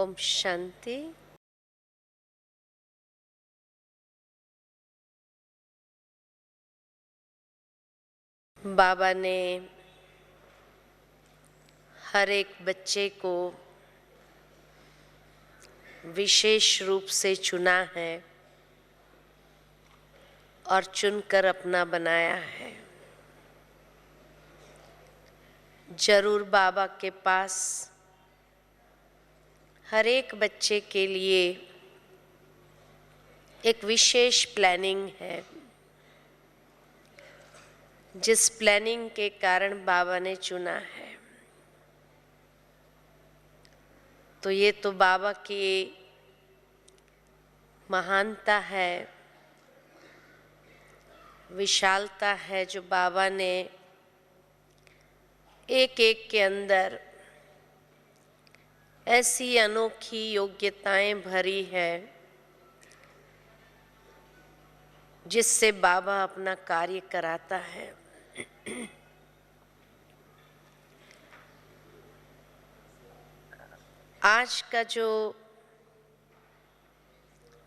ओम शांति। बाबा ने हर एक बच्चे को विशेष रूप से चुना है और चुनकर अपना बनाया है। जरूर बाबा के पास हर एक बच्चे के लिए एक विशेष प्लानिंग है, जिस प्लानिंग के कारण बाबा ने चुना है। तो ये तो बाबा की महानता है, विशालता है, जो बाबा ने एक एक के अंदर ऐसी अनोखी योग्यताएं भरी है जिससे बाबा अपना कार्य कराता है। आज का जो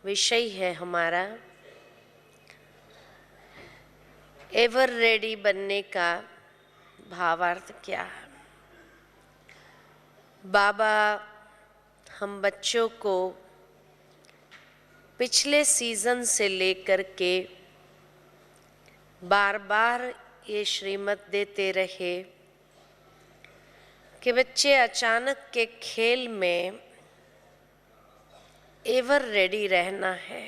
विषय है हमारा, एवर रेडी बनने का भावार्थ क्या है। बाबा हम बच्चों को पिछले सीजन से लेकर के बार बार ये श्रीमत देते रहे कि बच्चे अचानक के खेल में एवर रेडी रहना है।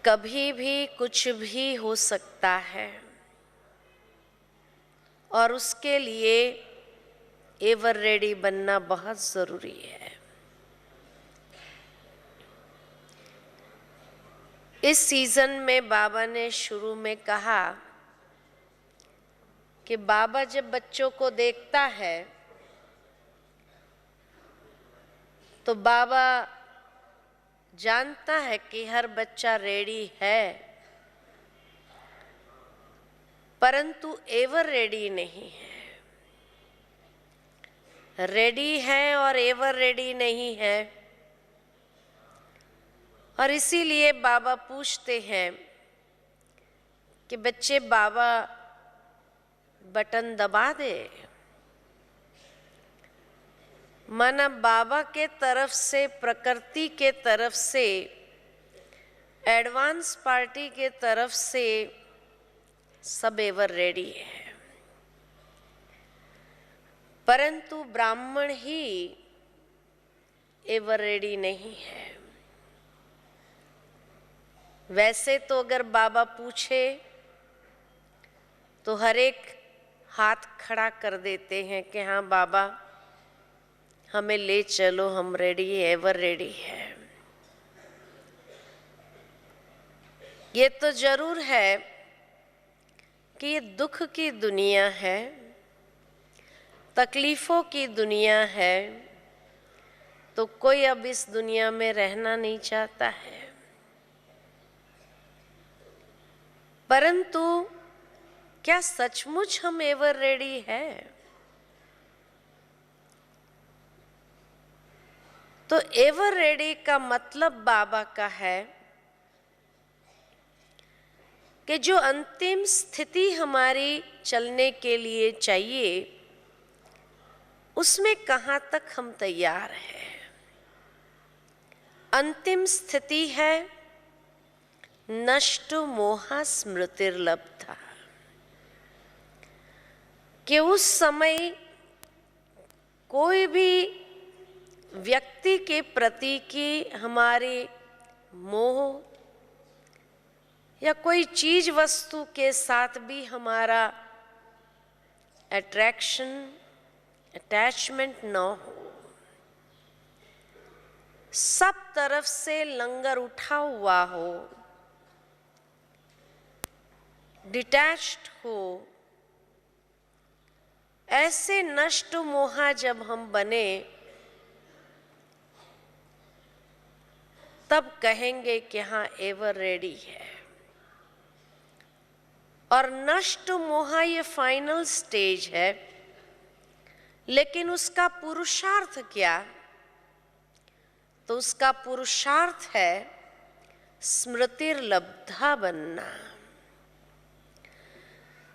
कभी भी कुछ भी हो सकता है और उसके लिए एवर रेडी बनना बहुत ज़रूरी है। इस सीज़न में बाबा ने शुरू में कहा कि बाबा जब बच्चों को देखता है तो बाबा जानता है कि हर बच्चा रेडी है, परंतु एवर रेडी नहीं है। रेडी है और एवर रेडी नहीं है, और इसीलिए बाबा पूछते हैं कि बच्चे बाबा बटन दबा दे। माना बाबा के तरफ से, प्रकृति के तरफ से, एडवांस पार्टी के तरफ से सब एवर रेडी है, परंतु ब्राह्मण ही एवर रेडी नहीं है। वैसे तो अगर बाबा पूछे तो हर एक हाथ खड़ा कर देते हैं कि हाँ बाबा हमें ले चलो, हम रेडी, एवर रेडी है। ये तो जरूर है कि ये दुख की दुनिया है, तकलीफों की दुनिया है, तो कोई अब इस दुनिया में रहना नहीं चाहता है। परंतु क्या सचमुच हम एवर रेडी है? तो एवर रेडी का मतलब बाबा का है कि जो अंतिम स्थिति हमारी चलने के लिए चाहिए, उसमें कहाँ तक हम तैयार हैं। अंतिम स्थिति है नष्ट मोहा स्मृतिर्लब्धा, कि उस समय कोई भी व्यक्ति के प्रति की हमारे मोह या कोई चीज वस्तु के साथ भी हमारा अट्रैक्शन, अटैचमेंट न हो। सब तरफ से लंगर उठा हुआ हो, डिटैच्ड हो। ऐसे नष्ट मोहा जब हम बने तब कहेंगे कि हाँ एवर रेडी है। और नष्ट मोहा ये फाइनल स्टेज है, लेकिन उसका पुरुषार्थ क्या? तो उसका पुरुषार्थ है स्मृतिर्लब्धा बनना,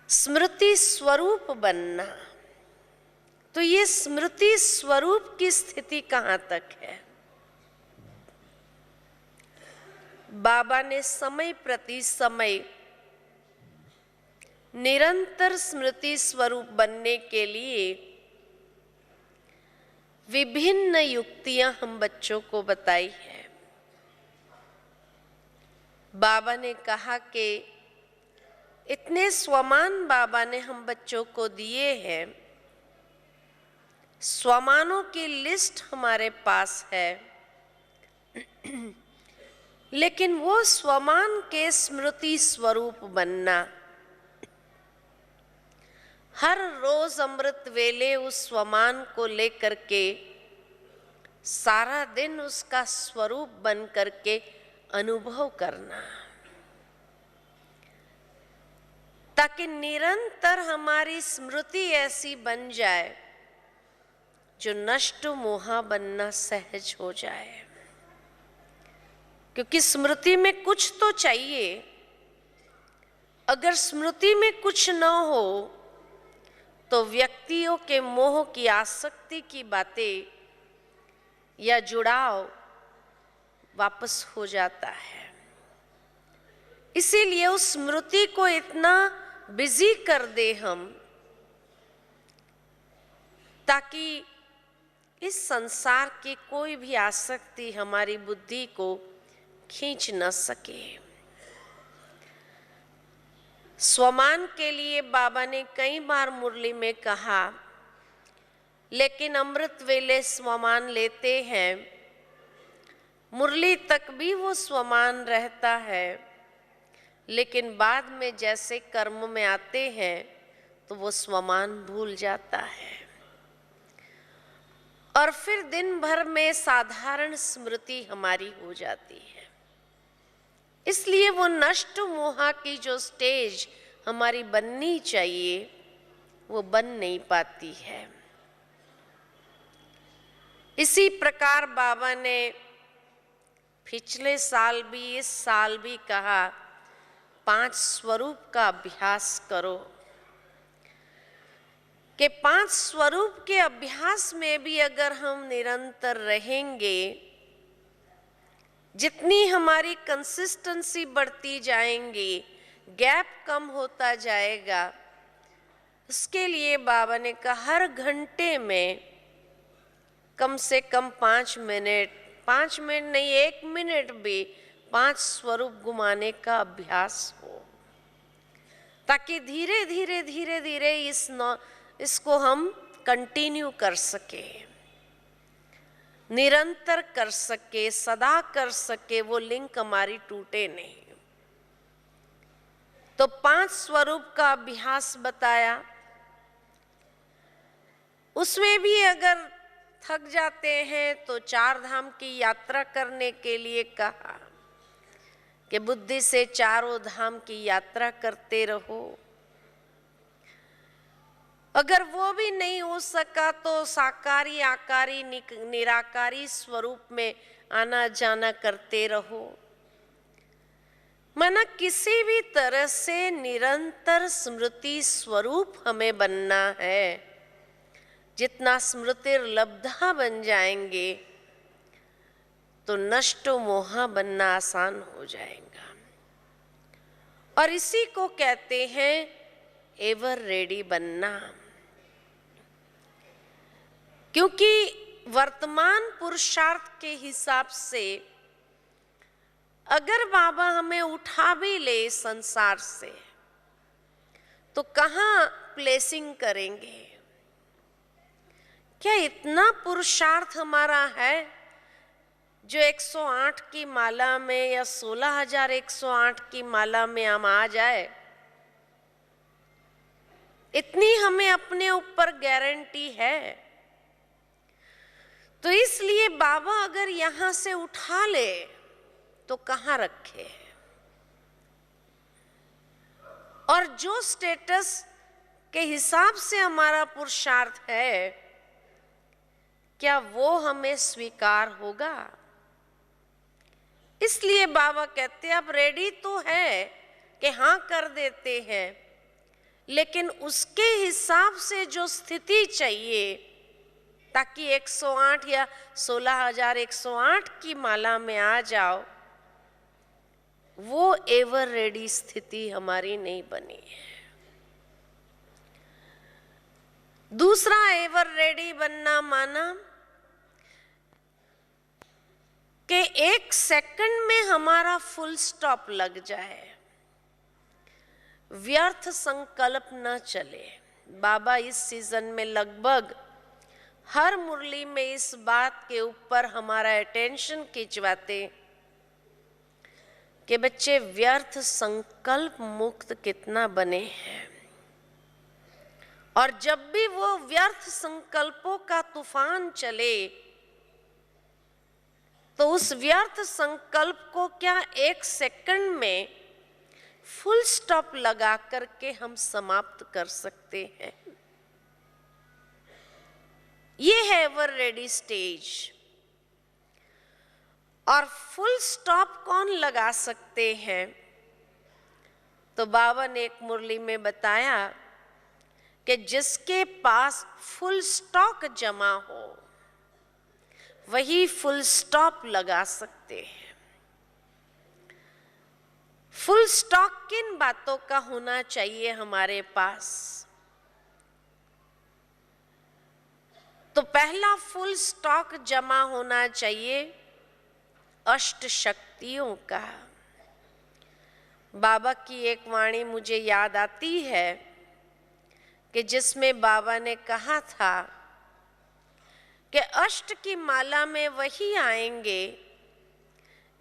स्मृति स्वरूप बनना। तो ये स्मृति स्वरूप की स्थिति कहाँ तक है? बाबा ने समय प्रति समय निरंतर स्मृति स्वरूप बनने के लिए विभिन्न युक्तियां हम बच्चों को बताई है। बाबा ने कहा कि इतने स्वमान बाबा ने हम बच्चों को दिए हैं, स्वमानों की लिस्ट हमारे पास है, लेकिन वो स्वमान के स्मृति स्वरूप बनना, हर रोज अमृत वेले उस स्वमान को लेकर के सारा दिन उसका स्वरूप बन करके अनुभव करना, ताकि निरंतर हमारी स्मृति ऐसी बन जाए जो नष्ट मोहा बनना सहज हो जाए। क्योंकि स्मृति में कुछ तो चाहिए। अगर स्मृति में कुछ न हो तो व्यक्तियों के मोह की आसक्ति की बातें या जुड़ाव वापस हो जाता है। इसीलिए उस स्मृति को इतना बिजी कर दे हम, ताकि इस संसार की कोई भी आसक्ति हमारी बुद्धि को खींच न सके। स्वमान के लिए बाबा ने कई बार मुरली में कहा, लेकिन अमृत वेले स्वमान लेते हैं, मुरली तक भी वो स्वमान रहता है, लेकिन बाद में जैसे कर्म में आते हैं तो वो स्वमान भूल जाता है और फिर दिन भर में साधारण स्मृति हमारी हो जाती है। इसलिए वो नष्ट मोहा की जो स्टेज हमारी बननी चाहिए वो बन नहीं पाती है। इसी प्रकार बाबा ने पिछले साल भी इस साल भी कहा, 5 स्वरूप का अभ्यास करो। कि 5 स्वरूप के अभ्यास में भी अगर हम निरंतर रहेंगे, जितनी हमारी कंसिस्टेंसी बढ़ती जाएंगी, गैप कम होता जाएगा। उसके लिए बाबा ने कहा हर घंटे में कम से कम 5 मिनट नहीं 1 मिनट भी 5 स्वरूप घुमाने का अभ्यास हो, ताकि धीरे धीरे इसको हम कंटिन्यू कर सके, निरंतर कर सके, सदा कर सके, वो लिंक हमारी टूटे नहीं। तो 5 स्वरूप का अभ्यास बताया। उसमें भी अगर थक जाते हैं तो 4 धाम की यात्रा करने के लिए कहा कि बुद्धि से 4 धाम की यात्रा करते रहो। अगर वो भी नहीं हो सका तो साकारी आकारी निराकारी स्वरूप में आना जाना करते रहो। माना किसी भी तरह से निरंतर स्मृति स्वरूप हमें बनना है। जितना स्मृतिर्लब्धा बन जाएंगे तो नष्ट मोहा बनना आसान हो जाएगा। और इसी को कहते हैं एवर रेडी बनना। क्योंकि वर्तमान पुरुषार्थ के हिसाब से अगर बाबा हमें उठा भी ले संसार से तो कहाँ प्लेसिंग करेंगे? क्या इतना पुरुषार्थ हमारा है जो 108 की माला में या 16,108 की माला में हम आ जाए? इतनी हमें अपने ऊपर गारंटी है। तो इसलिए बाबा अगर यहां से उठा ले तो कहां रखे? और जो स्टेटस के हिसाब से हमारा पुरुषार्थ है क्या वो हमें स्वीकार होगा? इसलिए बाबा कहते हैं अब रेडी तो है कि हाँ कर देते हैं, लेकिन उसके हिसाब से जो स्थिति चाहिए ताकि 108 या 16,108 की माला में आ जाओ, वो एवर रेडी स्थिति हमारी नहीं बनी है। दूसरा एवर रेडी बनना माना कि 1 सेकंड में हमारा फुल स्टॉप लग जाए, व्यर्थ संकल्प न चले। बाबा इस सीजन में लगभग हर मुरली में इस बात के ऊपर हमारा अटेंशन खिंचवाते कि बच्चे व्यर्थ संकल्प मुक्त कितना बने हैं, और जब भी वो व्यर्थ संकल्पों का तूफान चले तो उस व्यर्थ संकल्प को क्या 1 सेकंड में फुल स्टॉप लगा करके हम समाप्त कर सकते हैं। ये है एवर रेडी स्टेज। और फुल स्टॉप कौन लगा सकते हैं? तो बाबा ने एक मुरली में बताया कि जिसके पास फुल स्टॉक जमा हो वही फुल स्टॉप लगा सकते हैं। फुल स्टॉक किन बातों का होना चाहिए हमारे पास? तो पहला फुल स्टॉक जमा होना चाहिए अष्ट शक्तियों का। बाबा की एक वाणी मुझे याद आती है कि जिसमें बाबा ने कहा था कि अष्ट की माला में वही आएंगे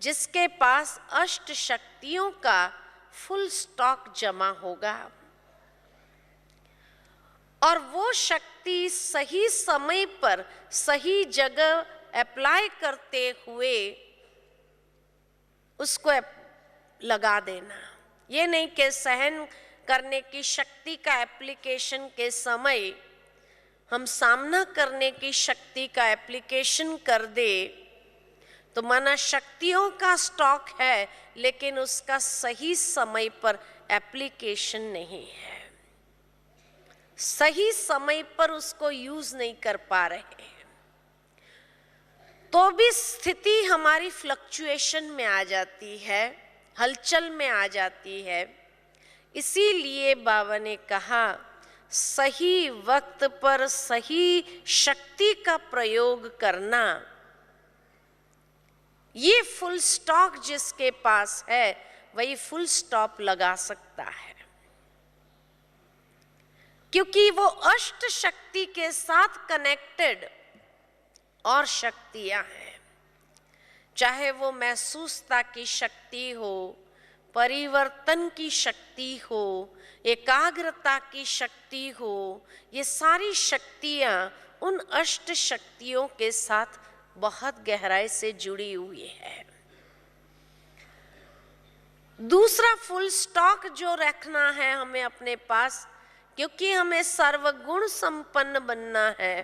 जिसके पास अष्ट शक्तियों का फुल स्टॉक जमा होगा, और वो शक्ति सही समय पर सही जगह अप्लाई करते हुए उसको लगा देना। ये नहीं कि सहन करने की शक्ति का एप्लीकेशन के समय हम सामना करने की शक्ति का एप्लीकेशन कर दे तो माना शक्तियों का स्टॉक है लेकिन उसका सही समय पर एप्लीकेशन नहीं है, सही समय पर उसको यूज नहीं कर पा रहे हैं, तो भी स्थिति हमारी फ्लक्चुएशन में आ जाती है, हलचल में आ जाती है। इसीलिए बाबा ने कहा सही वक्त पर सही शक्ति का प्रयोग करना। ये फुल स्टॉक जिसके पास है वही फुल स्टॉप लगा सकता है, क्योंकि वो अष्ट शक्ति के साथ कनेक्टेड और शक्तियां हैं, चाहे वो महसूसता की शक्ति हो, परिवर्तन की शक्ति हो, एकाग्रता की शक्ति हो, ये सारी शक्तियां उन अष्ट शक्तियों के साथ बहुत गहराई से जुड़ी हुई है। दूसरा फुल स्टॉक जो रखना है हमें अपने पास, क्योंकि हमें सर्वगुण संपन्न बनना है,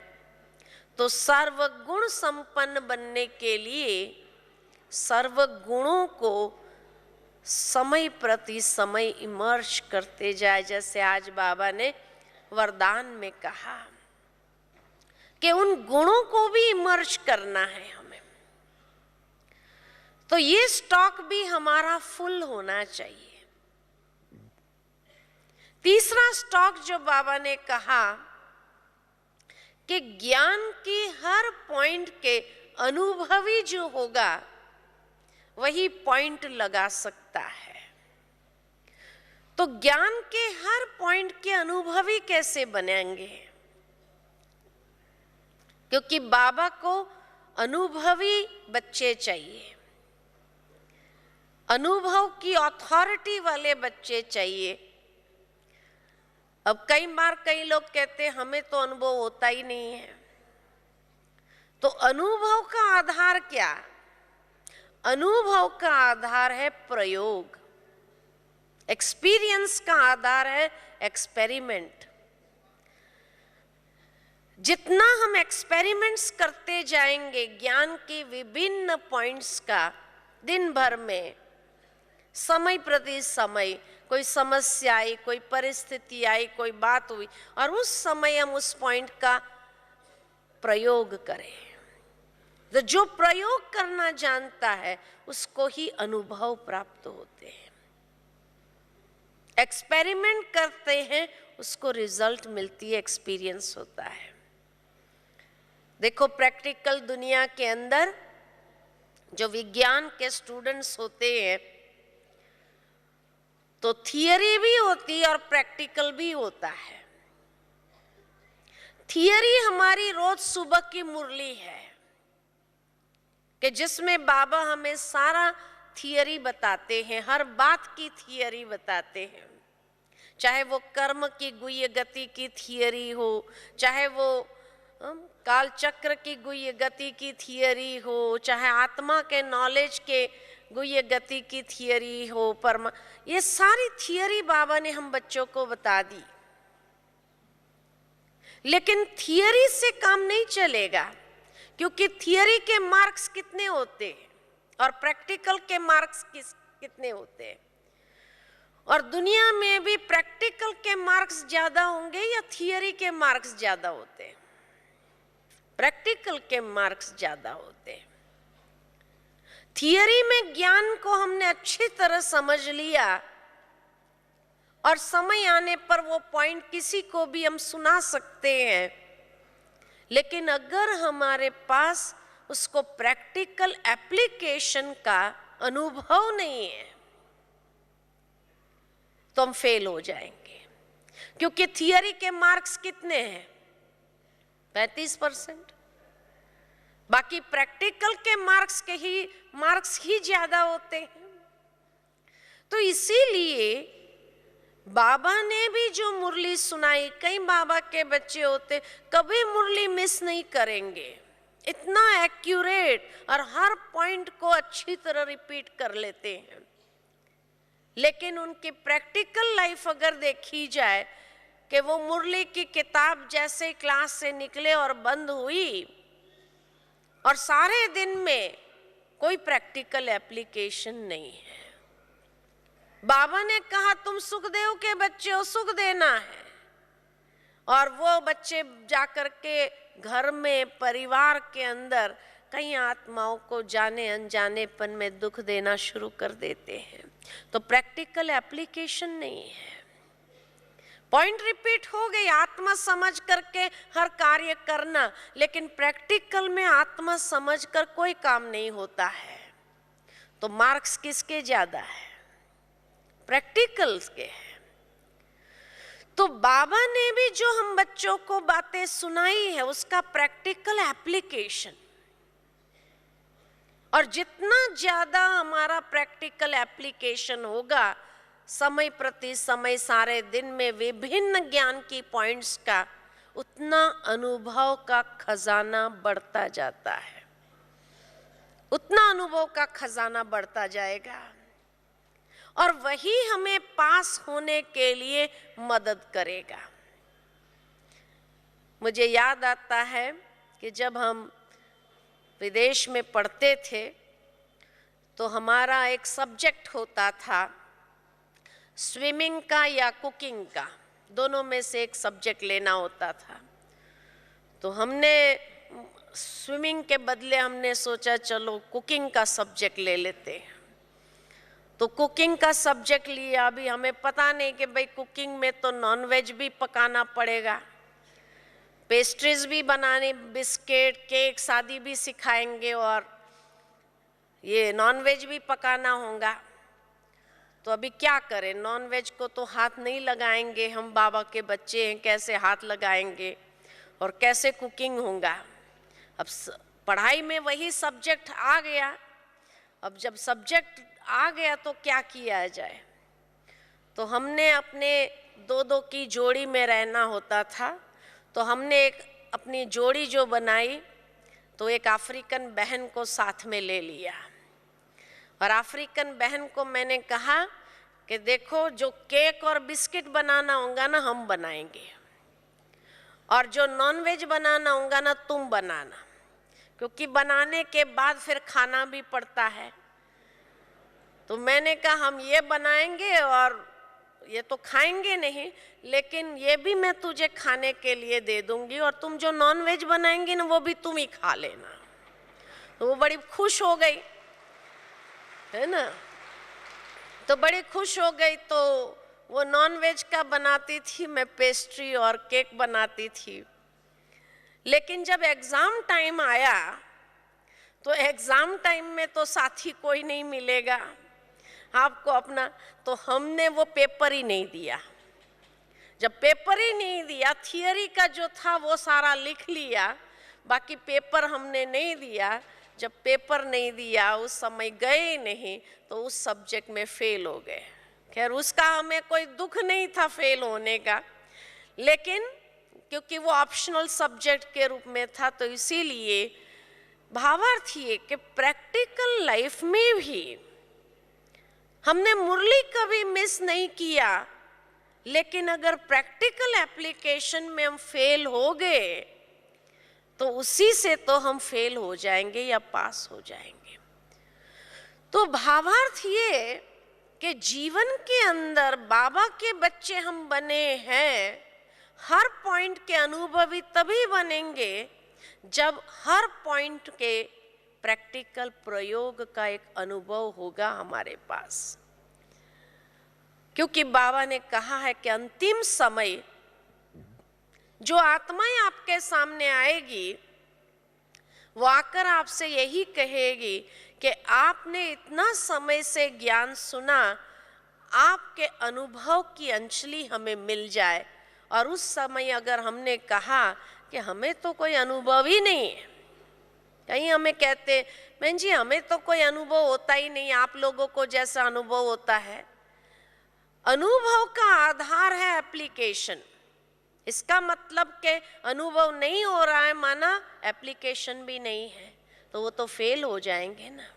तो सर्वगुण संपन्न बनने के लिए सर्वगुणों को समय प्रति समय इमर्ज करते जाए। जैसे आज बाबा ने वरदान में कहा कि उन गुणों को भी इमर्ज करना है हमें, तो ये स्टॉक भी हमारा फुल होना चाहिए। तीसरा स्टॉक जो बाबा ने कहा कि ज्ञान की हर पॉइंट के अनुभवी जो होगा वही पॉइंट लगा सकता है। तो ज्ञान के हर पॉइंट के अनुभवी कैसे बनेंगे? क्योंकि बाबा को अनुभवी बच्चे चाहिए, अनुभव की अथॉरिटी वाले बच्चे चाहिए। अब कई बार कई लोग कहते हैं हमें तो अनुभव होता ही नहीं है, तो अनुभव का आधार क्या? अनुभव का आधार है प्रयोग, एक्सपीरियंस का आधार है एक्सपेरिमेंट। जितना हम एक्सपेरिमेंट्स करते जाएंगे ज्ञान के विभिन्न पॉइंट्स का, दिन भर में समय प्रति समय कोई समस्या आई, कोई परिस्थिति आई, कोई बात हुई, और उस समय हम उस पॉइंट का प्रयोग करें। तो जो प्रयोग करना जानता है उसको ही अनुभव प्राप्त होते हैं। एक्सपेरिमेंट करते हैं उसको रिजल्ट मिलती है, एक्सपीरियंस होता है। देखो प्रैक्टिकल दुनिया के अंदर जो विज्ञान के स्टूडेंट्स होते हैं तो थियरी भी होती है और प्रैक्टिकल भी होता है। थियरी हमारी रोज सुबह की मुरली है कि जिसमें बाबा हमें सारा थियरी बताते हैं, हर बात की थियरी बताते हैं, चाहे वो कर्म की गुह्य गति की थियरी हो, चाहे वो काल चक्र की गुह्य गति की थियरी हो, चाहे आत्मा के नॉलेज के गुह्य गति की थियरी हो, ये सारी थियरी बाबा ने हम बच्चों को बता दी। लेकिन थियरी से काम नहीं चलेगा, क्योंकि थियरी के मार्क्स कितने होते हैं और प्रैक्टिकल के मार्क्स कितने होते हैं। और दुनिया में भी प्रैक्टिकल के मार्क्स ज्यादा होंगे या थियरी के मार्क्स ज्यादा होते हैं? प्रैक्टिकल के मार्क्स ज्यादा होते हैं। थियरी में ज्ञान को हमने अच्छी तरह समझ लिया और समय आने पर वो पॉइंट किसी को भी हम सुना सकते हैं, लेकिन अगर हमारे पास उसको प्रैक्टिकल एप्लीकेशन का अनुभव नहीं है तो हम फेल हो जाएंगे। क्योंकि थियरी के मार्क्स कितने हैं? 35%। बाकी प्रैक्टिकल के मार्क्स ही ज्यादा होते हैं। तो इसीलिए बाबा ने भी जो मुरली सुनाई, कई बाबा के बच्चे होते कभी मुरली मिस नहीं करेंगे, इतना एक्यूरेट और हर पॉइंट को अच्छी तरह रिपीट कर लेते हैं। लेकिन उनकी प्रैक्टिकल लाइफ अगर देखी जाए कि वो मुरली की किताब जैसे क्लास से निकले और बंद हुई और सारे दिन में कोई प्रैक्टिकल एप्लीकेशन नहीं है। बाबा ने कहा तुम सुखदेव के बच्चे हो, सुख देना है, और वो बच्चे जाकर के घर में परिवार के अंदर कई आत्माओं को जाने अनजानेपन में दुख देना शुरू कर देते हैं। तो प्रैक्टिकल एप्लीकेशन नहीं है। पॉइंट रिपीट हो गई, आत्मा समझ करके हर कार्य करना, लेकिन प्रैक्टिकल में आत्मा समझ कर कोई काम नहीं होता है। तो मार्क्स किसके ज्यादा है? प्रैक्टिकल्स के हैं। तो बाबा ने भी जो हम बच्चों को बातें सुनाई है उसका प्रैक्टिकल एप्लीकेशन, और जितना ज्यादा हमारा प्रैक्टिकल एप्लीकेशन होगा समय प्रति समय सारे दिन में विभिन्न ज्ञान की पॉइंट्स का, उतना अनुभव का खजाना बढ़ता जाता है, उतना अनुभव का खजाना बढ़ता जाएगा और वही हमें पास होने के लिए मदद करेगा। मुझे याद आता है कि जब हम विदेश में पढ़ते थे तो हमारा एक सब्जेक्ट होता था स्विमिंग का या कुकिंग का, दोनों में से एक सब्जेक्ट लेना होता था। तो हमने स्विमिंग के बदले हमने सोचा चलो कुकिंग का सब्जेक्ट ले लेते हैं। तो कुकिंग का सब्जेक्ट लिया। अभी हमें पता नहीं कि भाई कुकिंग में तो नॉनवेज भी पकाना पड़ेगा, पेस्ट्रीज भी बनाने, बिस्किट, केक, शादी भी सिखाएंगे और ये नॉनवेज भी पकाना होगा। तो अभी क्या करें? नॉनवेज को तो हाथ नहीं लगाएंगे, हम बाबा के बच्चे हैं, कैसे हाथ लगाएंगे और कैसे कुकिंग होगा। अब पढ़ाई में वही सब्जेक्ट आ गया। अब जब सब्जेक्ट आ गया तो क्या किया जाए? तो हमने अपने दो की जोड़ी में रहना होता था। तो हमने एक अपनी जोड़ी जो बनाई तो एक अफ्रीकन बहन को साथ में ले लिया और अफ्रीकन बहन को मैंने कहा कि देखो जो केक और बिस्किट बनाना होगा ना हम बनाएंगे और जो नॉनवेज बनाना होगा ना तुम बनाना, क्योंकि बनाने के बाद फिर खाना भी पड़ता है। तो मैंने कहा हम ये बनाएंगे और ये तो खाएंगे नहीं, लेकिन ये भी मैं तुझे खाने के लिए दे दूंगी, और तुम जो नॉनवेज बनाएंगी ना वो भी तुम ही खा लेना। तो वो बड़ी खुश हो गई, है ना। तो बड़ी खुश हो गई। तो वो नॉनवेज का बनाती थी, मैं पेस्ट्री और केक बनाती थी। लेकिन जब एग्जाम टाइम आया तो एग्जाम टाइम में तो साथी कोई नहीं मिलेगा आपको अपना, तो हमने वो पेपर ही नहीं दिया। जब पेपर ही नहीं दिया, थियरी का जो था वो सारा लिख लिया, बाकी पेपर हमने नहीं दिया। जब पेपर नहीं दिया, उस समय गए नहीं, तो उस सब्जेक्ट में फेल हो गए। खैर उसका हमें कोई दुख नहीं था फेल होने का, लेकिन क्योंकि वो ऑप्शनल सब्जेक्ट के रूप में था, तो इसीलिए भावार्थ ये कि प्रैक्टिकल लाइफ में भी हमने मुरली कभी मिस नहीं किया, लेकिन अगर प्रैक्टिकल एप्लीकेशन में हम फेल हो गए तो उसी से तो हम फेल हो जाएंगे या पास हो जाएंगे। तो भावार्थ ये कि जीवन के अंदर बाबा के बच्चे हम बने हैं, हर पॉइंट के अनुभवी तभी बनेंगे जब हर पॉइंट के प्रैक्टिकल प्रयोग का एक अनुभव होगा हमारे पास। क्योंकि बाबा ने कहा है कि अंतिम समय जो आत्माएं आपके सामने आएगी वो आकर आपसे यही कहेगी कि आपने इतना समय से ज्ञान सुना, आपके अनुभव की अंजलि हमें मिल जाए। और उस समय अगर हमने कहा कि हमें तो कोई अनुभव ही नहीं है, कहीं हमें कहते बहन जी हमें तो कोई अनुभव होता ही नहीं, आप लोगों को जैसा अनुभव होता है। अनुभव का आधार है एप्लीकेशन। इसका मतलब कि अनुभव नहीं हो रहा है माना एप्लीकेशन भी नहीं है, तो वो तो फेल हो जाएंगे ना।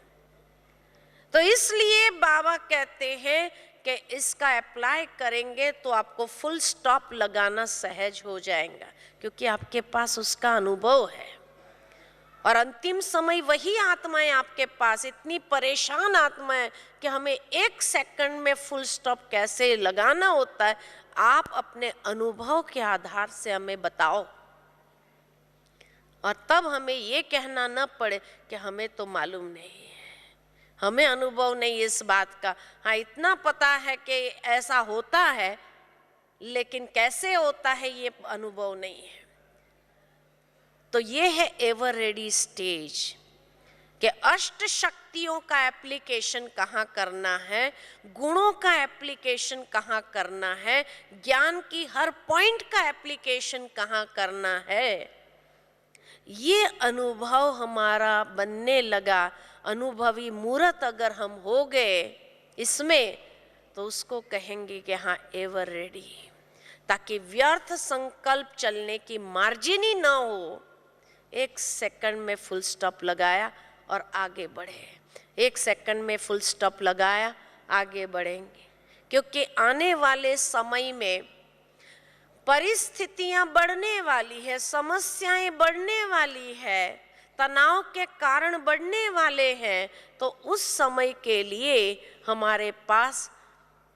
तो इसलिए बाबा कहते हैं कि इसका अप्लाई करेंगे तो आपको फुल स्टॉप लगाना सहज हो जाएगा, क्योंकि आपके पास उसका अनुभव है। और अंतिम समय वही आत्माएं आपके पास, इतनी परेशान आत्माएं कि हमें 1 सेकंड में फुल स्टॉप कैसे लगाना होता है, आप अपने अनुभव के आधार से हमें बताओ, और तब हमें ये कहना न पड़े कि हमें तो मालूम नहीं है, हमें अनुभव नहीं इस बात का। हाँ इतना पता है कि ऐसा होता है, लेकिन कैसे होता है ये अनुभव नहीं है। तो ये है एवर रेडी स्टेज कि अष्ट शक्तियों का एप्लीकेशन कहाँ करना है, गुणों का एप्लीकेशन कहाँ करना है, ज्ञान की हर पॉइंट का एप्लीकेशन कहाँ करना है। ये अनुभव हमारा बनने लगा, अनुभवी मूर्त अगर हम हो गए इसमें, तो उसको कहेंगे कि हाँ एवर रेडी, ताकि व्यर्थ संकल्प चलने की मार्जिन ही ना हो। 1 सेकंड में फुल स्टॉप लगाया और आगे बढ़े, 1 सेकंड में फुल स्टॉप लगाया आगे बढ़ेंगे। क्योंकि आने वाले समय में परिस्थितियां बढ़ने वाली है, समस्याएं बढ़ने वाली है, तनाव के कारण बढ़ने वाले हैं, तो उस समय के लिए हमारे पास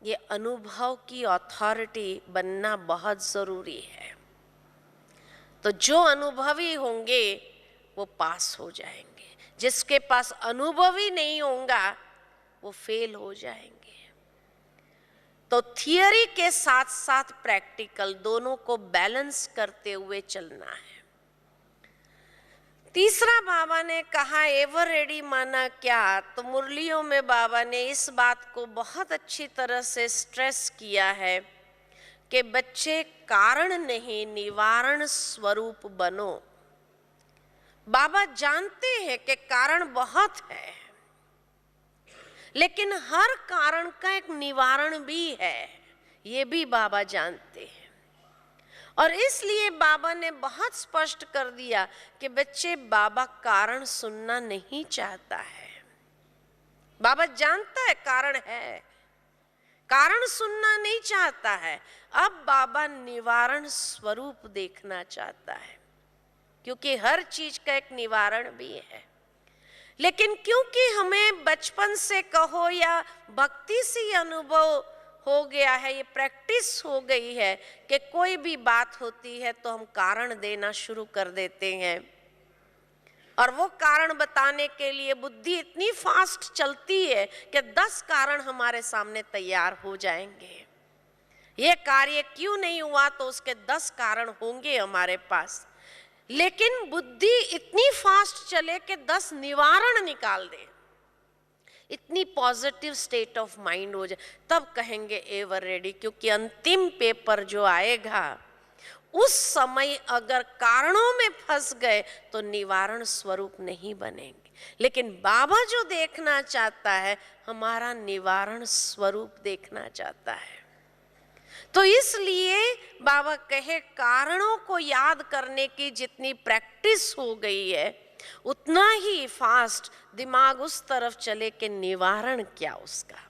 ये अनुभव की अथॉरिटी बनना बहुत जरूरी है। तो जो अनुभवी होंगे वो पास हो जाएंगे, जिसके पास अनुभवी नहीं होगा वो फेल हो जाएंगे। तो थियरी के साथ साथ प्रैक्टिकल दोनों को बैलेंस करते हुए चलना है। तीसरा बाबा ने कहा एवर रेडी माना क्या, तो मुरलियों में बाबा ने इस बात को बहुत अच्छी तरह से स्ट्रेस किया है कि बच्चे कारण नहीं निवारण स्वरूप बनो। बाबा जानते हैं कि कारण बहुत है, लेकिन हर कारण का एक निवारण भी है, ये भी बाबा जानते हैं। और इसलिए बाबा ने बहुत स्पष्ट कर दिया कि बच्चे बाबा कारण सुनना नहीं चाहता है। बाबा जानता है कारण है, कारण सुनना नहीं चाहता है, अब बाबा निवारण स्वरूप देखना चाहता है, क्योंकि हर चीज का एक निवारण भी है। लेकिन क्योंकि हमें बचपन से कहो या भक्ति से अनुभव हो गया है, ये प्रैक्टिस हो गई है कि कोई भी बात होती है तो हम कारण देना शुरू कर देते हैं, और वो कारण बताने के लिए बुद्धि इतनी फास्ट चलती है कि 10 कारण हमारे सामने तैयार हो जाएंगे। ये कार्य क्यों नहीं हुआ तो उसके 10 कारण होंगे हमारे पास, लेकिन बुद्धि इतनी फास्ट चले कि 10 निवारण निकाल दे, इतनी पॉजिटिव स्टेट ऑफ माइंड हो जाए, तब कहेंगे एवर रेडी। क्योंकि अंतिम पेपर जो आएगा उस समय अगर कारणों में फंस गए तो निवारण स्वरूप नहीं बनेंगे। लेकिन बाबा जो देखना चाहता है, हमारा निवारण स्वरूप देखना चाहता है। तो इसलिए बाबा कहे कारणों को याद करने की जितनी प्रैक्टिस हो गई है, उतना ही फास्ट दिमाग उस तरफ चले कि निवारण क्या उसका।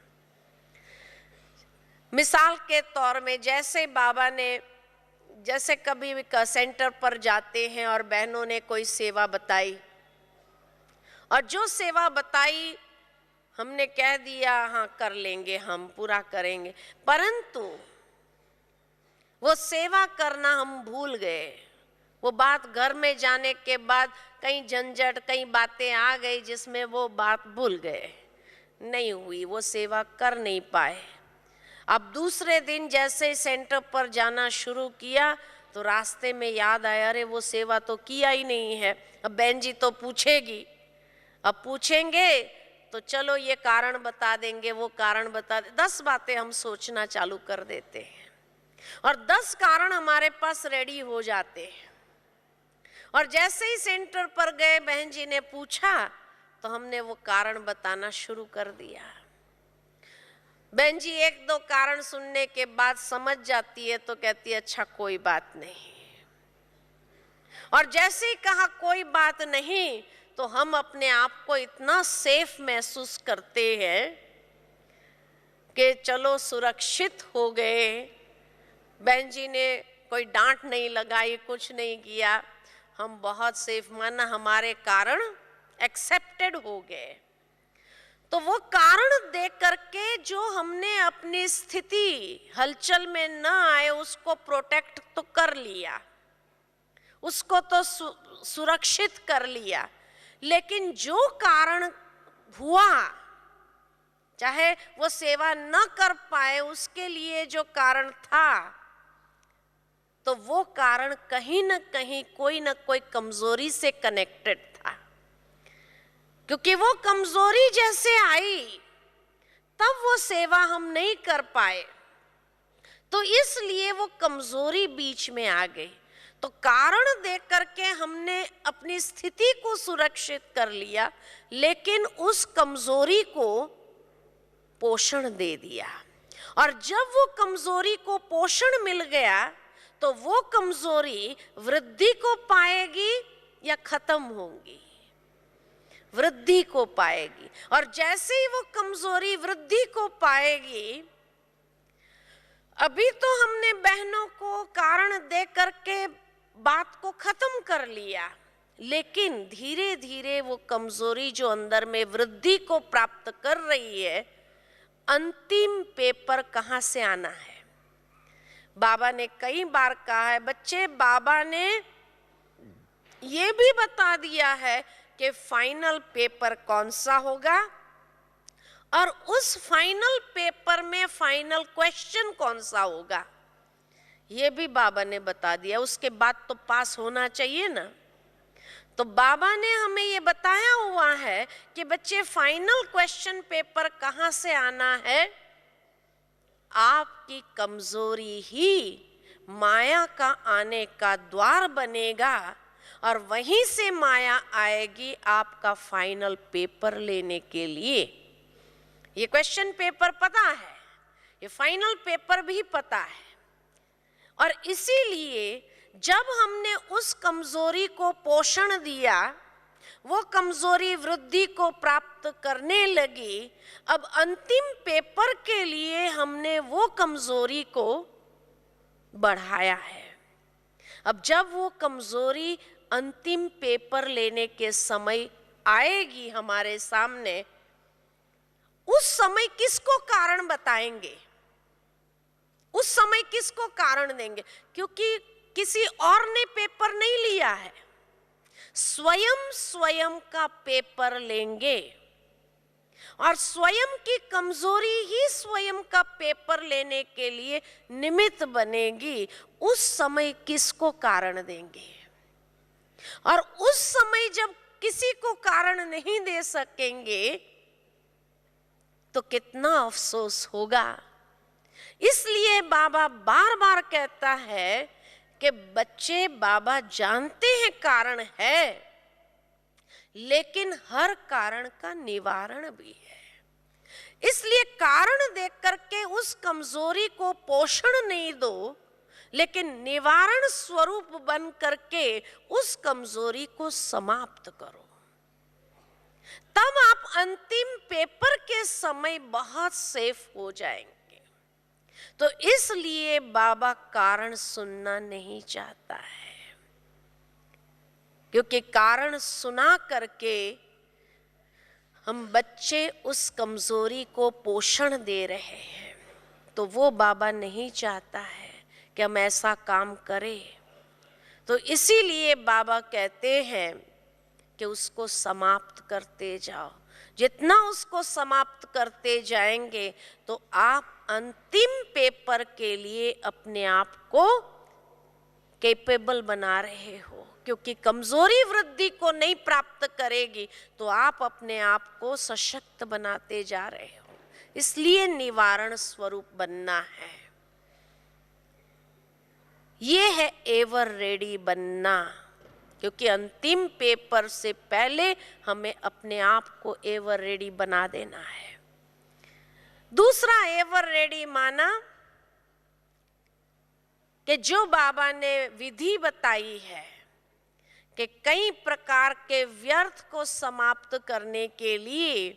मिसाल के तौर में जैसे बाबा ने, जैसे कभी सेंटर पर जाते हैं और बहनों ने कोई सेवा बताई, और जो सेवा बताई हमने कह दिया हाँ कर लेंगे, हम पूरा करेंगे, परंतु वो सेवा करना हम भूल गए। वो बात घर में जाने के बाद कई झंझट, कई बातें आ गई जिसमें वो बात भूल गए, नहीं हुई, वो सेवा कर नहीं पाए। अब दूसरे दिन जैसे सेंटर पर जाना शुरू किया तो रास्ते में याद आया, अरे वो सेवा तो किया ही नहीं है। अब बहन जी तो पूछेगी, अब पूछेंगे तो चलो ये कारण बता देंगे, वो कारण बता दे, 10 बातें हम सोचना चालू कर देते हैं और 10 कारण हमारे पास रेडी हो जाते हैं। और जैसे ही सेंटर पर गए, बहन जी ने पूछा तो हमने वो कारण बताना शुरू कर दिया। बहन जी 1-2 कारण सुनने के बाद समझ जाती है तो कहती है अच्छा कोई बात नहीं, और जैसे ही कहा कोई बात नहीं तो हम अपने आप को इतना सेफ महसूस करते हैं कि चलो सुरक्षित हो गए। बहन जी ने कोई डांट नहीं लगाई, कुछ नहीं किया, हम बहुत सेफ माना, हमारे कारण एक्सेप्टेड हो गए। तो वो कारण देख करके जो हमने अपनी स्थिति हलचल में न आए उसको प्रोटेक्ट तो कर लिया, उसको तो सुरक्षित कर लिया, लेकिन जो कारण हुआ, चाहे वो सेवा न कर पाए, उसके लिए जो कारण था, तो वो कारण कहीं न कहीं कोई न कोई कमजोरी से कनेक्टेड था। क्योंकि वो कमजोरी जैसे आई तब वो सेवा हम नहीं कर पाए, तो इसलिए वो कमजोरी बीच में आ गई। तो कारण देख करके हमने अपनी स्थिति को सुरक्षित कर लिया, लेकिन उस कमजोरी को पोषण दे दिया। और जब वो कमजोरी को पोषण मिल गया तो वो कमजोरी वृद्धि को पाएगी या खत्म होगी? वृद्धि को पाएगी। और जैसे ही वो कमजोरी वृद्धि को पाएगी, अभी तो हमने बहनों को कारण दे करके बात को खत्म कर लिया, लेकिन धीरे धीरे वो कमजोरी जो अंदर में वृद्धि को प्राप्त कर रही है, अंतिम पेपर कहाँ से आना है? बाबा ने कई बार कहा है बच्चे, बाबा ने ये भी बता दिया है कि फाइनल पेपर कौन सा होगा, और उस फाइनल पेपर में फाइनल क्वेश्चन कौन सा होगा, ये भी बाबा ने बता दिया। उसके बाद तो पास होना चाहिए ना। तो बाबा ने हमें ये बताया हुआ है कि बच्चे फाइनल क्वेश्चन पेपर कहाँ से आना है? आपकी कमजोरी ही माया का आने का द्वार बनेगा, और वहीं से माया आएगी आपका फाइनल पेपर लेने के लिए। ये क्वेश्चन पेपर पता है, ये फाइनल पेपर भी पता है। और इसीलिए जब हमने उस कमजोरी को पोषण दिया वो कमजोरी वृद्धि को प्राप्त करने लगी। अब अंतिम पेपर के लिए हमने वो कमजोरी को बढ़ाया है। अब जब वो कमजोरी अंतिम पेपर लेने के समय आएगी हमारे सामने, उस समय किसको कारण बताएंगे, उस समय किसको कारण देंगे? क्योंकि किसी और ने पेपर नहीं लिया है, स्वयं स्वयं का पेपर लेंगे और स्वयं की कमजोरी ही स्वयं का पेपर लेने के लिए निमित्त बनेगी। उस समय किसको कारण देंगे? और उस समय जब किसी को कारण नहीं दे सकेंगे तो कितना अफसोस होगा। इसलिए बाबा बार बार कहता है कि बच्चे, बाबा जानते हैं कारण है, लेकिन हर कारण का निवारण भी है। इसलिए कारण देख करके उस कमजोरी को पोषण नहीं दो, लेकिन निवारण स्वरूप बन करके उस कमजोरी को समाप्त करो। तब आप अंतिम पेपर के समय बहुत सेफ हो जाएंगे। तो इसलिए बाबा कारण सुनना नहीं चाहता है, क्योंकि कारण सुना करके हम बच्चे उस कमजोरी को पोषण दे रहे हैं। तो वो बाबा नहीं चाहता है कि हम ऐसा काम करें। तो इसीलिए बाबा कहते हैं कि उसको समाप्त करते जाओ। जितना उसको समाप्त करते जाएंगे तो आप अंतिम पेपर के लिए अपने आप को कैपेबल बना रहे हो। क्योंकि कमजोरी वृद्धि को नहीं प्राप्त करेगी तो आप अपने आप को सशक्त बनाते जा रहे हो। इसलिए निवारण स्वरूप बनना है। ये है एवर रेडी बनना, क्योंकि अंतिम पेपर से पहले हमें अपने आप को एवर रेडी बना देना है। दूसरा एवर रेडी माना कि जो बाबा ने विधि बताई है कि कई प्रकार के व्यर्थ को समाप्त करने के लिए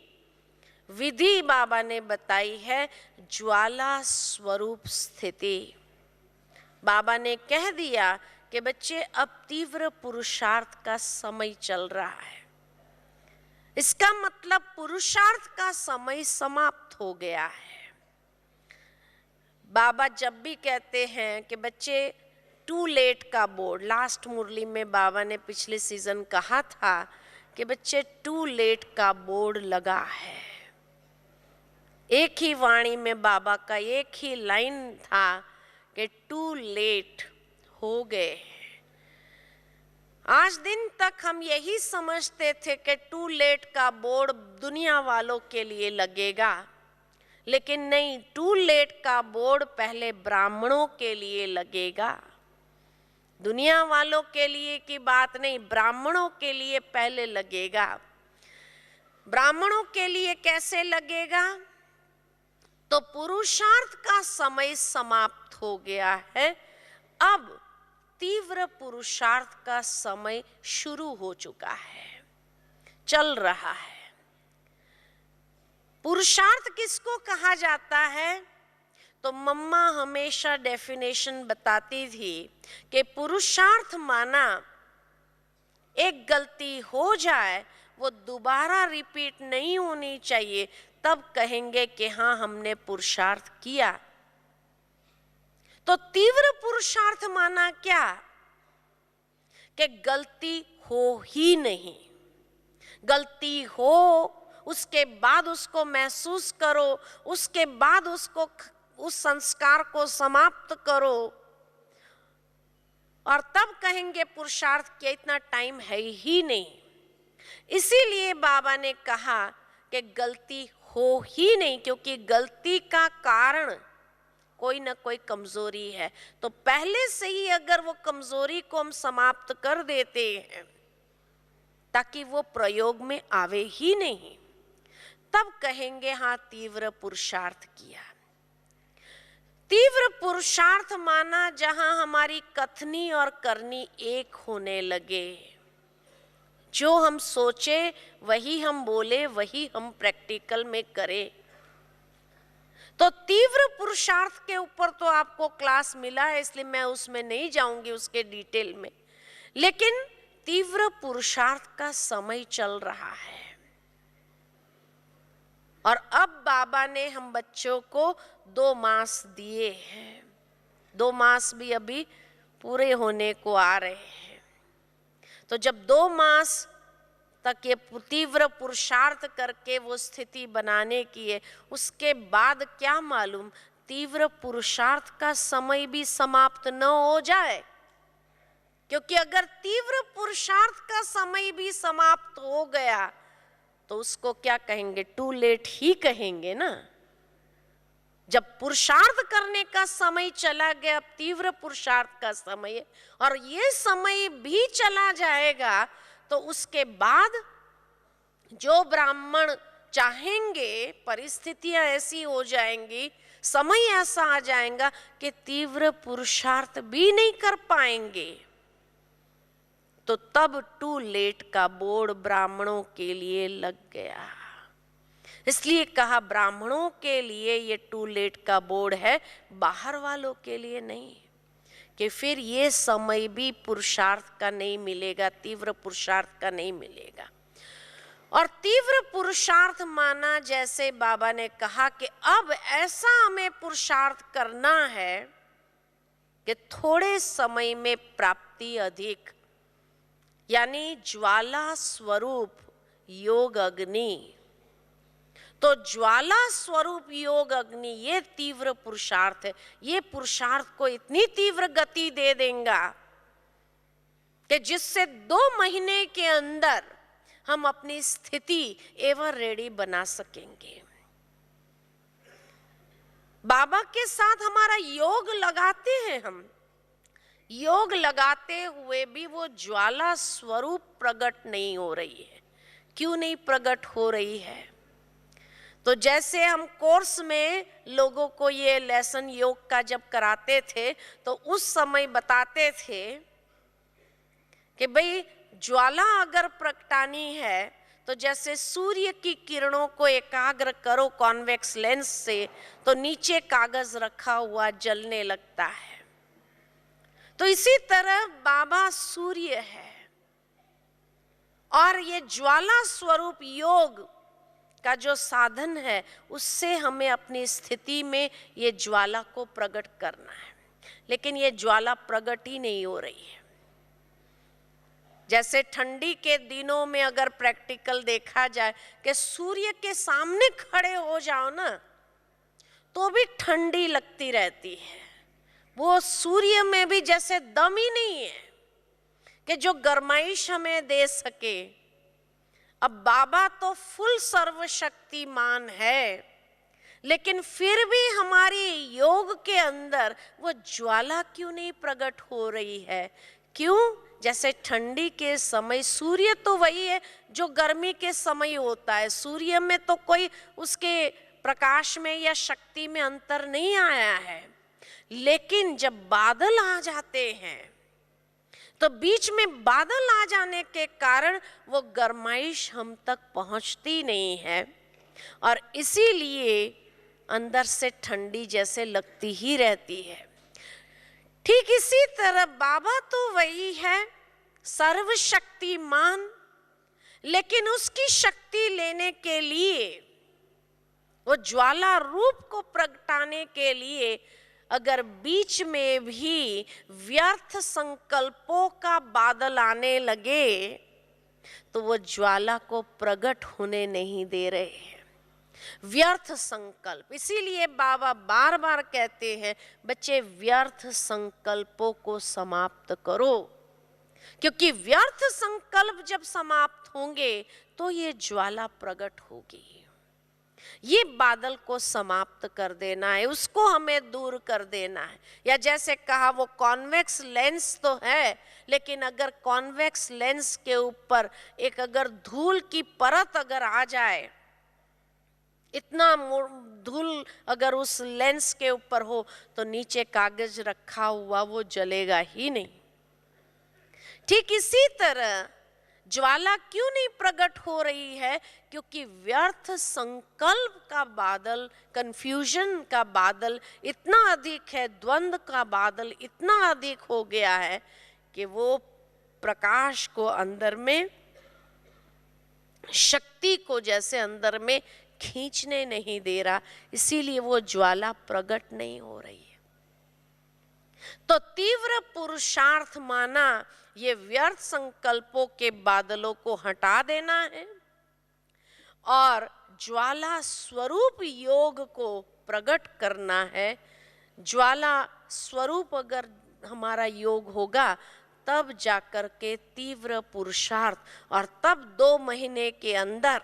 विधि बाबा ने बताई है, ज्वाला स्वरूप स्थिति। बाबा ने कह दिया कि बच्चे, अब तीव्र पुरुषार्थ का समय चल रहा है। इसका मतलब पुरुषार्थ का समय समाप्त हो गया है। बाबा जब भी कहते हैं कि बच्चे टू लेट का बोर्ड, लास्ट मुरली में बाबा ने पिछले सीजन कहा था कि बच्चे टू लेट का बोर्ड लगा है। एक ही वाणी में बाबा का एक ही लाइन था कि टू लेट हो गए। आज दिन तक हम यही समझते थे कि टू लेट का बोर्ड दुनिया वालों के लिए लगेगा, लेकिन नहीं, टू लेट का बोर्ड पहले ब्राह्मणों के लिए लगेगा। दुनिया वालों के लिए की बात नहीं, ब्राह्मणों के लिए पहले लगेगा। ब्राह्मणों के लिए कैसे लगेगा? तो पुरुषार्थ का समय समाप्त हो गया है, अब तीव्र पुरुषार्थ का समय शुरू हो चुका है, चल रहा है। पुरुषार्थ किसको कहा जाता है? तो मम्मा हमेशा डेफिनेशन बताती थी कि पुरुषार्थ माना एक गलती हो जाए, वो दोबारा रिपीट नहीं होनी चाहिए, तब कहेंगे कि हाँ, हमने पुरुषार्थ किया। तो तीव्र पुरुषार्थ माना क्या? कि गलती हो ही नहीं। गलती हो, उसके बाद उसको महसूस करो, उसके बाद उसको, उस संस्कार को समाप्त करो, और तब कहेंगे पुरुषार्थ किया। इतना टाइम है ही नहीं। इसीलिए बाबा ने कहा कि गलती हो ही नहीं, क्योंकि गलती का कारण कोई ना कोई कमजोरी है। तो पहले से ही अगर वो कमजोरी को हम समाप्त कर देते हैं ताकि वो प्रयोग में आवे ही नहीं, तब कहेंगे हाँ, तीव्र पुरुषार्थ किया। तीव्र पुरुषार्थ माना जहां हमारी कथनी और करनी एक होने लगे। जो हम सोचे वही हम बोले, वही हम प्रैक्टिकल में करें। तो तीव्र पुरुषार्थ के ऊपर तो आपको क्लास मिला है, इसलिए मैं उसमें नहीं जाऊंगी उसके डिटेल में, लेकिन तीव्र पुरुषार्थ का समय चल रहा है और अब बाबा ने हम बच्चों को 2 मास दिए हैं। 2 मास भी अभी पूरे होने को आ रहे हैं। तो जब 2 मास तक ये तीव्र पुरुषार्थ करके वो स्थिति बनाने की है, उसके बाद क्या मालूम तीव्र पुरुषार्थ का समय भी समाप्त न हो जाए। क्योंकि अगर तीव्र पुरुषार्थ का समय भी समाप्त हो गया तो उसको क्या कहेंगे, टू लेट ही कहेंगे ना। जब पुरुषार्थ करने का समय चला गया, अब तीव्र पुरुषार्थ का समय है और ये समय भी चला जाएगा, तो उसके बाद जो ब्राह्मण चाहेंगे, परिस्थितियां ऐसी हो जाएंगी, समय ऐसा आ जाएगा कि तीव्र पुरुषार्थ भी नहीं कर पाएंगे, तो तब टू लेट का बोर्ड ब्राह्मणों के लिए लग गया। इसलिए कहा ब्राह्मणों के लिए ये टू लेट का बोर्ड है, बाहर वालों के लिए नहीं, कि फिर ये समय भी पुरुषार्थ का नहीं मिलेगा, तीव्र पुरुषार्थ का नहीं मिलेगा। और तीव्र पुरुषार्थ माना, जैसे बाबा ने कहा कि अब ऐसा हमें पुरुषार्थ करना है कि थोड़े समय में प्राप्ति अधिक, यानी ज्वाला स्वरूप योग अग्नि। तो ज्वाला स्वरूप योग अग्नि ये तीव्र पुरुषार्थ है। ये पुरुषार्थ को इतनी तीव्र गति दे देगा कि जिससे 2 महीने के अंदर हम अपनी स्थिति एवर रेडी बना सकेंगे। बाबा के साथ हमारा योग लगाते हैं, हम योग लगाते हुए भी वो ज्वाला स्वरूप प्रकट नहीं हो रही है। क्यों नहीं प्रकट हो रही है? तो जैसे हम कोर्स में लोगों को ये लेसन योग का जब कराते थे तो उस समय बताते थे कि भाई ज्वाला अगर प्रकटानी है तो जैसे सूर्य की किरणों को एकाग्र करो कॉन्वेक्स लेंस से, तो नीचे कागज रखा हुआ जलने लगता है। तो इसी तरह बाबा सूर्य है और ये ज्वाला स्वरूप योग का जो साधन है उससे हमें अपनी स्थिति में ये ज्वाला को प्रकट करना है, लेकिन ये ज्वाला प्रकट ही नहीं हो रही है। जैसे ठंडी के दिनों में अगर प्रैक्टिकल देखा जाए कि सूर्य के सामने खड़े हो जाओ ना तो भी ठंडी लगती रहती है। वो सूर्य में भी जैसे दम ही नहीं है कि जो गर्माइश हमें दे सके। अब बाबा तो फुल सर्वशक्तिमान है, लेकिन फिर भी हमारी योग के अंदर वो ज्वाला क्यों नहीं प्रकट हो रही है? क्यों? जैसे ठंडी के समय सूर्य तो वही है जो गर्मी के समय होता है, सूर्य में तो कोई उसके प्रकाश में या शक्ति में अंतर नहीं आया है। लेकिन जब बादल आ जाते हैं तो बीच में बादल आ जाने के कारण वो गर्माइश हम तक पहुंचती नहीं है और इसीलिए अंदर से ठंडी जैसे लगती ही रहती है। ठीक इसी तरह बाबा तो वही है सर्वशक्तिमान, लेकिन उसकी शक्ति लेने के लिए, वो ज्वाला रूप को प्रगटाने के लिए अगर बीच में भी व्यर्थ संकल्पों का बादल आने लगे तो वो ज्वाला को प्रकट होने नहीं दे रहे हैं। व्यर्थ संकल्प, इसीलिए बाबा बार बार कहते हैं बच्चे व्यर्थ संकल्पों को समाप्त करो, क्योंकि व्यर्थ संकल्प जब समाप्त होंगे तो ये ज्वाला प्रकट होगी। ये बादल को समाप्त कर देना है, उसको हमें दूर कर देना है। या जैसे कहा वो कॉन्वेक्स लेंस तो है, लेकिन अगर कॉन्वेक्स लेंस के ऊपर एक अगर धूल की परत अगर आ जाए, इतना धूल अगर उस लेंस के ऊपर हो तो नीचे कागज रखा हुआ वो जलेगा ही नहीं। ठीक इसी तरह ज्वाला क्यों नहीं प्रकट हो रही है? क्योंकि व्यर्थ संकल्प का बादल, कंफ्यूजन का बादल इतना अधिक है, द्वंद्व का बादल इतना अधिक हो गया है कि वो प्रकाश को अंदर में, शक्ति को जैसे अंदर में खींचने नहीं दे रहा, इसीलिए वो ज्वाला प्रकट नहीं हो रही है। तो तीव्र पुरुषार्थ माना ये व्यर्थ संकल्पों के बादलों को हटा देना है और ज्वाला स्वरूप योग को प्रकट करना है। ज्वाला स्वरूप अगर हमारा योग होगा तब जाकर के तीव्र पुरुषार्थ, और तब 2 महीने के अंदर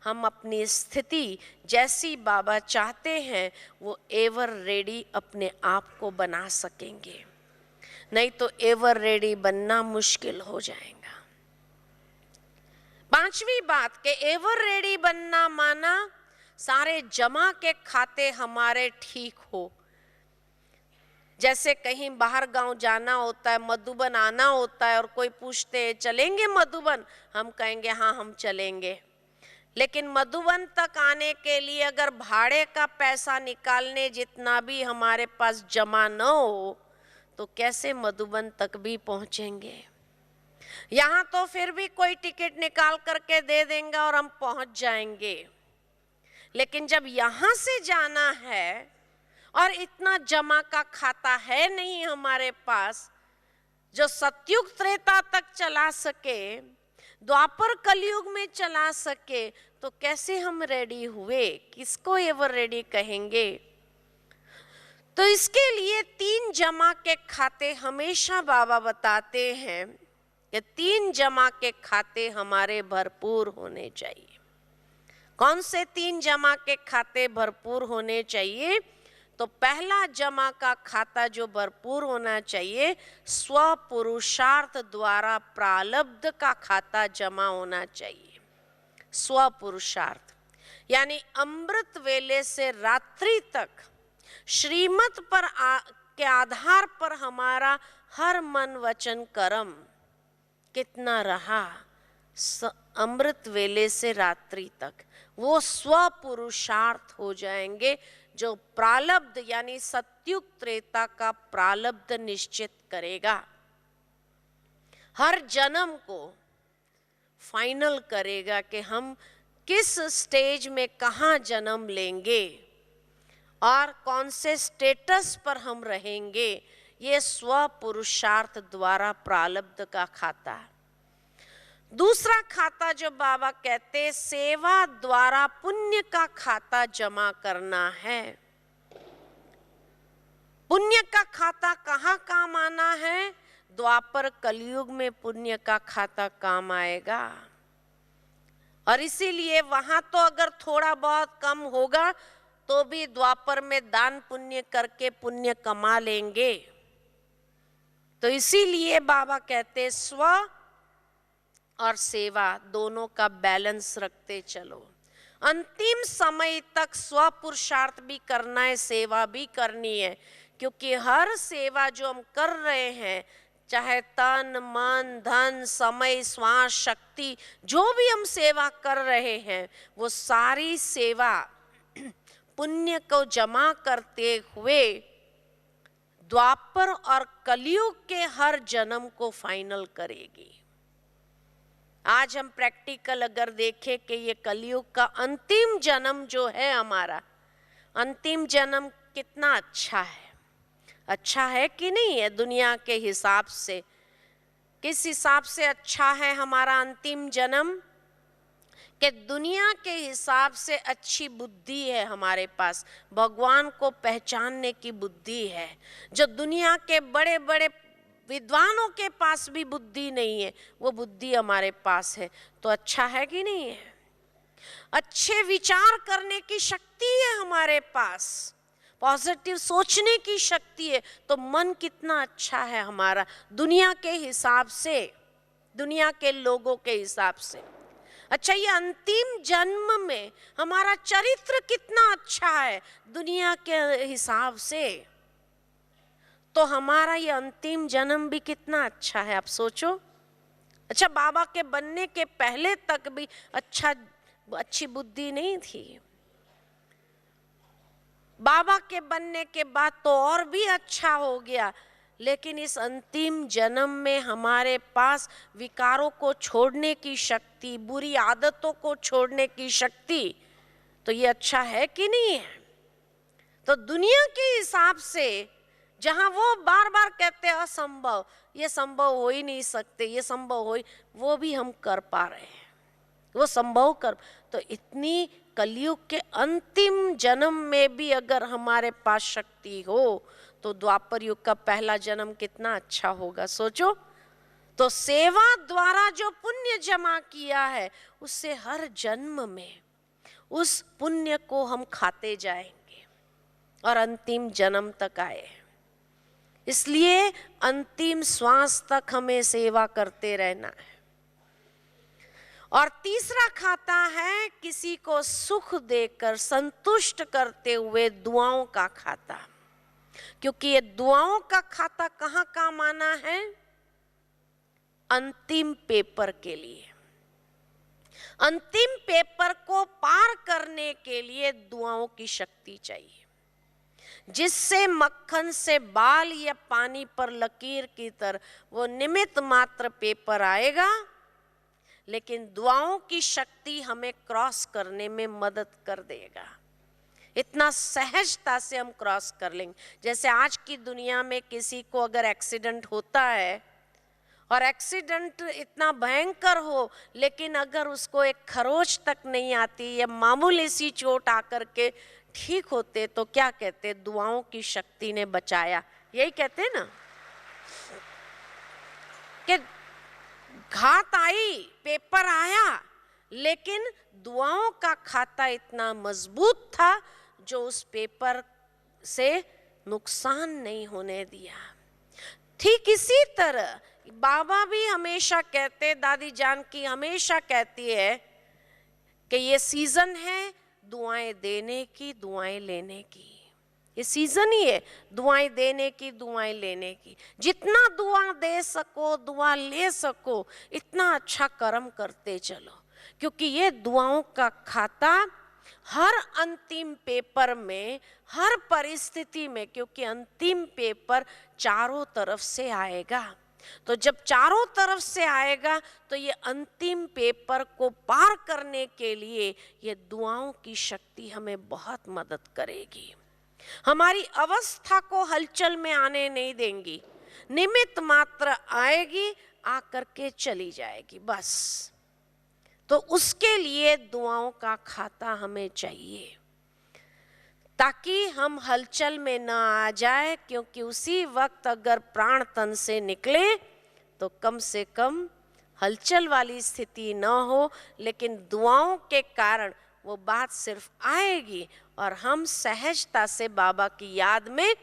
हम अपनी स्थिति जैसी बाबा चाहते हैं वो एवर रेडी अपने आप को बना सकेंगे। नहीं तो एवर रेडी बनना मुश्किल हो जाएगा। 5वीं बात के एवर रेडी बनना माना सारे जमा के खाते हमारे ठीक हो। जैसे कहीं बाहर गांव जाना होता है, मधुबन आना होता है और कोई पूछते हैं चलेंगे मधुबन, हम कहेंगे हाँ हम चलेंगे। लेकिन मधुबन तक आने के लिए अगर भाड़े का पैसा निकालने जितना भी हमारे पास जमा न हो तो कैसे मधुबन तक भी पहुंचेंगे। यहाँ तो फिर भी कोई टिकट निकाल करके दे देंगे और हम पहुंच जाएंगे, लेकिन जब यहाँ से जाना है और इतना जमा का खाता है नहीं हमारे पास जो सतयुग त्रेता तक चला सके, द्वापर कलयुग में चला सके, तो कैसे हम रेडी हुए? किसको एवर रेडी कहेंगे? तो इसके लिए 3 जमा के खाते हमेशा बाबा बताते हैं कि 3 जमा के खाते हमारे भरपूर होने चाहिए। कौन से 3 जमा के खाते भरपूर होने चाहिए? तो पहला जमा का खाता जो भरपूर होना चाहिए, स्व पुरुषार्थ द्वारा प्रारब्ध का खाता जमा होना चाहिए। स्व पुरुषार्थ यानी अमृत वेले से रात्रि तक श्रीमत पर के आधार पर हमारा हर मन वचन कर्म कितना रहा, अमृत वेले से रात्रि तक वो स्व पुरुषार्थ हो जाएंगे, जो प्रारब्ध यानी सतयुग त्रेता का प्रारब्ध निश्चित करेगा, हर जन्म को फाइनल करेगा कि हम किस स्टेज में कहाँ जन्म लेंगे और कौन से स्टेटस पर हम रहेंगे। ये स्व पुरुषार्थ द्वारा प्रारब्ध का खाता है। दूसरा खाता जो बाबा कहते सेवा द्वारा पुण्य का खाता जमा करना है। पुण्य का खाता कहाँ काम आना है? द्वापर कलयुग में पुण्य का खाता काम आएगा, और इसीलिए वहां तो अगर थोड़ा बहुत कम होगा तो भी द्वापर में दान पुण्य करके पुण्य कमा लेंगे। तो इसीलिए बाबा कहते स्व और सेवा दोनों का बैलेंस रखते चलो। अंतिम समय तक स्व पुरुषार्थ भी करना है, सेवा भी करनी है, क्योंकि हर सेवा जो हम कर रहे हैं, चाहे तन मन धन समय श्वास शक्ति जो भी हम सेवा कर रहे हैं, वो सारी सेवा पुण्य को जमा करते हुए द्वापर और कलयुग के हर जन्म को फाइनल करेगी। आज हम प्रैक्टिकल अगर देखें कि ये कलयुग का अंतिम जन्म जो है हमारा, अंतिम जन्म कितना अच्छा है, अच्छा है कि नहीं है? दुनिया के हिसाब से किस हिसाब से अच्छा है हमारा अंतिम जन्म? कि दुनिया के हिसाब से अच्छी बुद्धि है हमारे पास, भगवान को पहचानने की बुद्धि है, जो दुनिया के बड़े बड़े विद्वानों के पास भी बुद्धि नहीं है, वो बुद्धि हमारे पास है। तो अच्छा है कि नहीं है? अच्छे विचार करने की शक्ति है हमारे पास, पॉजिटिव सोचने की शक्ति है। तो मन कितना अच्छा है हमारा दुनिया के हिसाब से, दुनिया के लोगों के हिसाब से। अच्छा, ये अंतिम जन्म में हमारा चरित्र कितना अच्छा है दुनिया के हिसाब से, तो हमारा ये अंतिम जन्म भी कितना अच्छा है। आप सोचो, अच्छा, बाबा के बनने के पहले तक भी अच्छी बुद्धि नहीं थी। बाबा के बनने के बाद तो और भी अच्छा हो गया, लेकिन इस अंतिम जन्म में हमारे पास विकारों को छोड़ने की शक्ति, बुरी आदतों को छोड़ने की शक्ति, तो ये अच्छा है कि नहीं है? तो दुनिया के हिसाब से जहां वो बार बार कहते हैं असंभव, ये संभव हो ही नहीं सकते, ये संभव हो, वो भी हम कर पा रहे हैं, वो संभव कर। तो इतनी कलयुग के अंतिम जन्म में भी अगर हमारे पास शक्ति हो तो द्वापर युग का पहला जन्म कितना अच्छा होगा, सोचो। तो सेवा द्वारा जो पुण्य जमा किया है उससे हर जन्म में उस पुण्य को हम खाते जाएंगे और अंतिम जन्म तक आए। इसलिए अंतिम श्वास तक हमें सेवा करते रहना है। और तीसरा खाता है किसी को सुख देकर संतुष्ट करते हुए दुआओं का खाता, क्योंकि ये दुआओं का खाता कहाँ काम आना है? अंतिम पेपर के लिए। अंतिम पेपर को पार करने के लिए दुआओं की शक्ति चाहिए, जिससे मक्खन से बाल या पानी पर लकीर की तरह वो निमित्त मात्र पेपर आएगा, लेकिन दुआओं की शक्ति हमें क्रॉस करने में मदद कर देगा। इतना सहजता से हम क्रॉस कर लेंगे। जैसे आज की दुनिया में किसी को अगर एक्सीडेंट होता है और एक्सीडेंट इतना भयंकर हो, लेकिन अगर उसको एक खरोच तक नहीं आती या मामूली सी चोट आकर के ठीक होते, तो क्या कहते? दुआओं की शक्ति ने बचाया। यही कहते ना कि घात आई, पेपर आया, लेकिन दुआओं का खाता इतना मजबूत था जो उस पेपर से नुकसान नहीं होने दिया। ठीक इसी तरह बाबा भी हमेशा कहते, दादी जानकी हमेशा कहती है कि ये सीजन है दुआएं देने की, दुआएं लेने की। ये सीजन ही है दुआएं देने की, दुआएं लेने की। जितना दुआ दे सको, दुआ ले सको, इतना अच्छा कर्म करते चलो, क्योंकि ये दुआओं का खाता हर अंतिम पेपर में, हर परिस्थिति में, क्योंकि अंतिम पेपर चारों तरफ से आएगा, तो जब चारों तरफ से आएगा तो ये अंतिम पेपर को पार करने के लिए ये दुआओं की शक्ति हमें बहुत मदद करेगी। हमारी अवस्था को हलचल में आने नहीं देंगी, निमित्त मात्र आएगी, आकर के चली जाएगी बस। तो उसके लिए दुआओं का खाता हमें चाहिए, ताकि हम हलचल में न आ जाए, क्योंकि उसी वक्त अगर प्राण तन से निकले तो कम से कम हलचल वाली स्थिति न हो, लेकिन दुआओं के कारण वो बात सिर्फ आएगी और हम सहजता से बाबा की याद में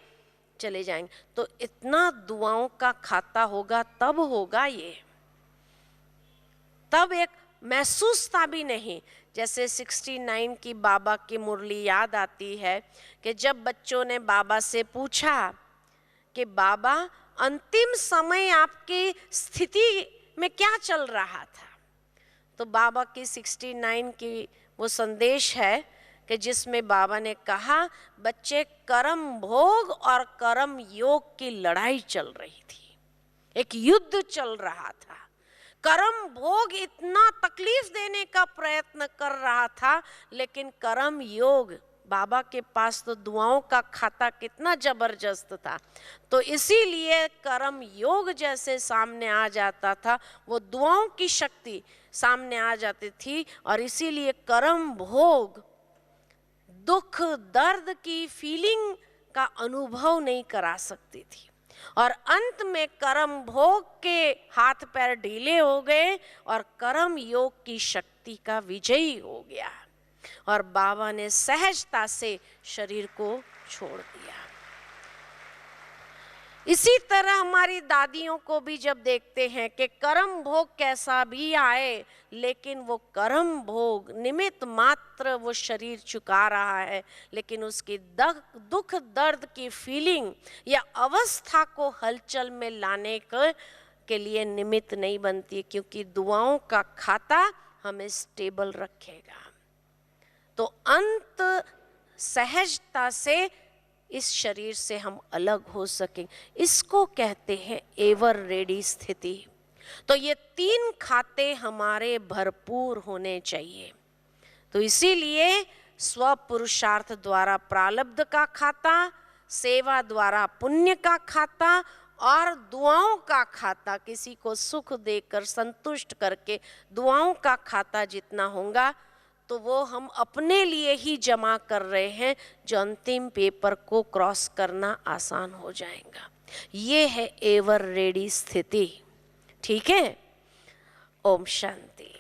चले जाएंगे। तो इतना दुआओं का खाता होगा, तब होगा ये, तब एक महसूसता भी नहीं। जैसे 69 की बाबा की मुरली याद आती है कि जब बच्चों ने बाबा से पूछा कि बाबा अंतिम समय आपकी स्थिति में क्या चल रहा था, तो बाबा की 69 की वो संदेश है कि जिसमें बाबा ने कहा, बच्चे कर्म भोग और कर्म योग की लड़ाई चल रही थी, एक युद्ध चल रहा था। कर्म भोग इतना तकलीफ देने का प्रयत्न कर रहा था, लेकिन कर्म योग, बाबा के पास तो दुआओं का खाता कितना जबरदस्त था, तो इसीलिए कर्म योग जैसे सामने आ जाता था, वो दुआओं की शक्ति सामने आ जाती थी, और इसीलिए कर्म भोग दुख दर्द की फीलिंग का अनुभव नहीं करा सकती थी, और अंत में कर्म भोग के हाथ पैर ढीले हो गए और कर्म योग की शक्ति का विजयी हो गया, और बाबा ने सहजता से शरीर को छोड़ दिया। इसी तरह हमारी दादियों को भी जब देखते हैं कि कर्म भोग कैसा भी आए, लेकिन वो कर्म भोग निमित्त मात्र वो शरीर चुका रहा है, लेकिन उसकी दुख दर्द की फीलिंग या अवस्था को हलचल में लाने के के लिए निमित्त नहीं बनती, क्योंकि दुआओं का खाता हमें स्टेबल रखेगा। तो अंत सहजता से इस शरीर से हम अलग हो सकें, इसको कहते हैं एवर रेडी स्थिति। तो ये 3 खाते हमारे भरपूर होने चाहिए। तो इसीलिए स्व पुरुषार्थ द्वारा प्रारब्ध का खाता, सेवा द्वारा पुण्य का खाता और दुआओं का खाता, किसी को सुख देकर संतुष्ट करके दुआओं का खाता जितना होगा तो वो हम अपने लिए ही जमा कर रहे हैं, जो अंतिम पेपर को क्रॉस करना आसान हो जाएगा। ये है एवर रेडी स्थिति। ठीक है। ओम शांति।